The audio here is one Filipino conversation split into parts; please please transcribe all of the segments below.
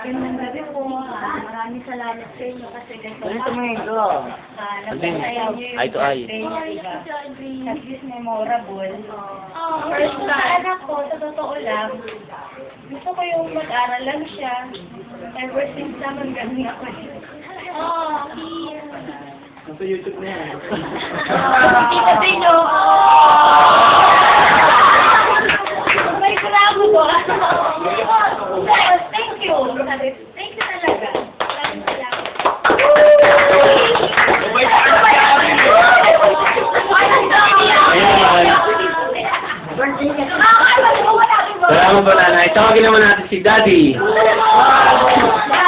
Gandang gabi po. Maraming salamat sa inyo kasi ganito. Ano tumingin ko? Napasaya niyo yung Eye to eye. birthday niya, diba? At least memorable. First na anak ko, sa totoo lang, gusto ko yung mag-aral lang siya. Ever since naman ganun ako. Nasa YouTube na yan. Kita sa inyo. May kramo ko. Thank you. Thank you talaga. Maraming salamat. Salamat po, nanay. Tawagin naman natin si Daddy.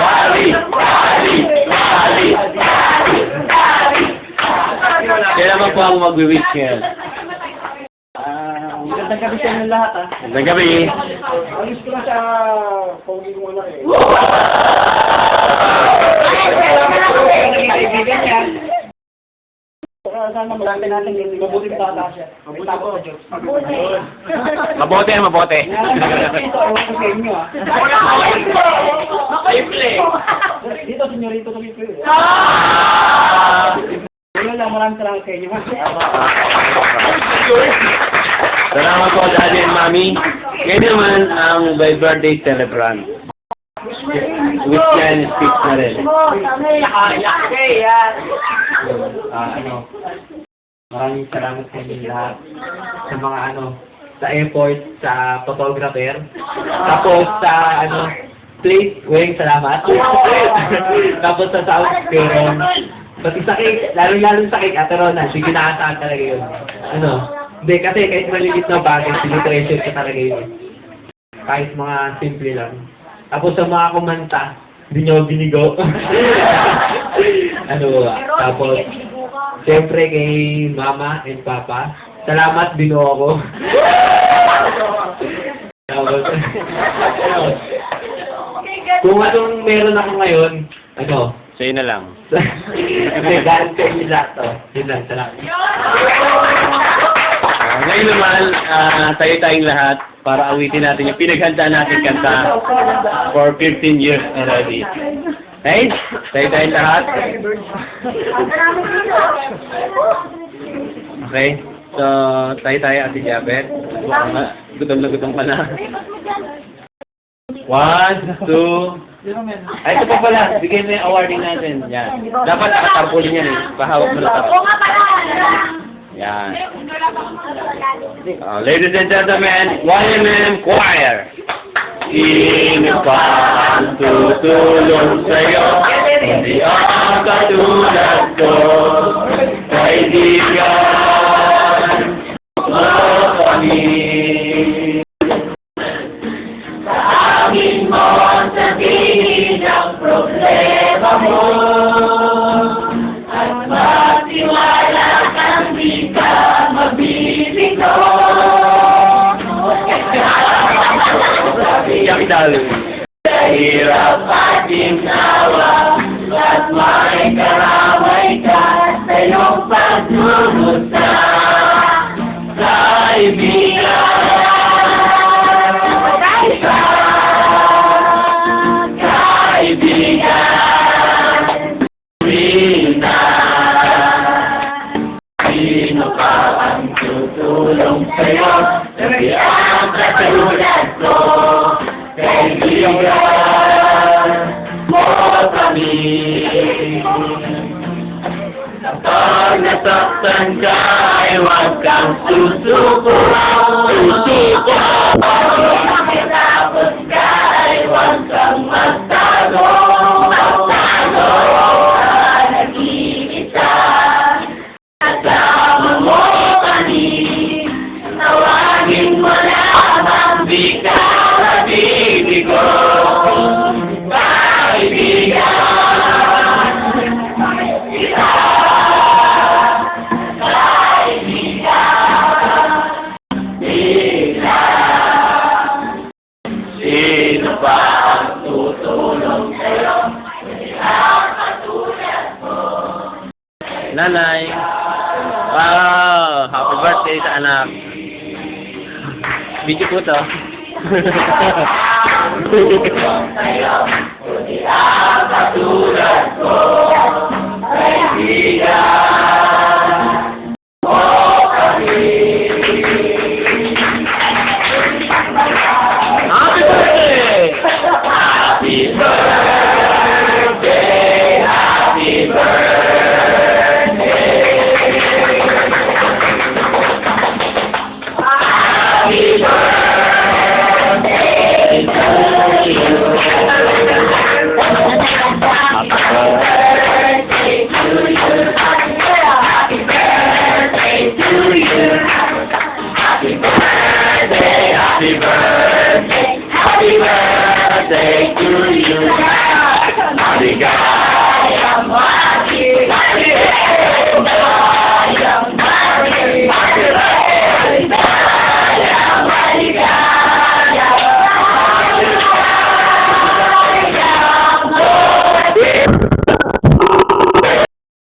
Daddy! Daddy! Daddy! Kaya naman po ako mag-wish ngayon. Magandang gabi sa inyo lahat, ha? Magandang gabi. Alis ko na sa pogi ko lang, eh. Kaibigan niya. Sana malaki natin yung mabuting bata siya. Mabuti po. Mabote, mabote. Dito, ewan ko sa inyo, ha? Dito, senyorito kami po. Ayun lang, maraming salamat sa inyo, ha? Salamat po, Daddy and Mommy. Ngayon naman ang my birthday celebrant. Wish niya and speech na rin. Maraming salamat sa inyo lahat sa mga sa effort sa photographer. Tapos sa place, salamat. Tapos sa sound pero pati sa cake, lalo sa cake, Ate Rona, sige nakasaan talaga yun. Hindi, kasi kahit maliit na bagay, sinitreasure ko talaga yun. Kahit mga simple lang. Tapos sa mga kumanta, hindi nyo binigo. Tapos, siyempre kay Mama and Papa, salamat, binuo ako. Tapos, kung anong meron ako ngayon, Sa'yo na lang. kasi galing sa inyo lahat to. Yun lang, salamat. Ngayon naman, tayo tayong lahat para awitin natin yung pinaghandaan natin kanta for 15 years already. Okay? Tayo tayong lahat. Okay? So, tayo Ate Jabet. Gutom na gutom ka na. 1, 2... Ay, ito pa pala. Bigyan mo yung awarding natin. Yan. Dapat nakatarpulin yan eh. Pahawak mo na tarpulin. Oo nga pala. Yan. Ladies and gentlemen, YMM Choir. Sino pa ang tutulong sa'yo? Hindi ang katulad ko. Kaibigan mo kami. Sa amin mo sabihin ang problema mo. At magtiwala kang di ka mabibigo. Hirap at ginawa at may karamay ka sa iyong pagdurusa. Kaibigan, Rina, sino ka ang tutulong sa'yo? Hindi ang katulad ko. Kaibigan mo kami. Kapag nasaktan ka, ay huwag kang susuko. Susuko! Kapag tapos ka, ay huwag kang magtago. Magtago! Nag-iisa, kasama mo kami. Tawagin mo lamang, di ka mabibigo. Kaibigan, kita. Kaibigan, kita. Sino ba ang tutulong sa'yo? Hindi ang katulad mo. Nanay, wow, happy birthday sa anak. Video po to. Happy birthday! Happy birthday! Happy birthday! Happy birthday to you! Happy birthday to you! Happy birthday to you! Happy birthday, happy birthday, happy birthday to you. Maligayang happy birthday.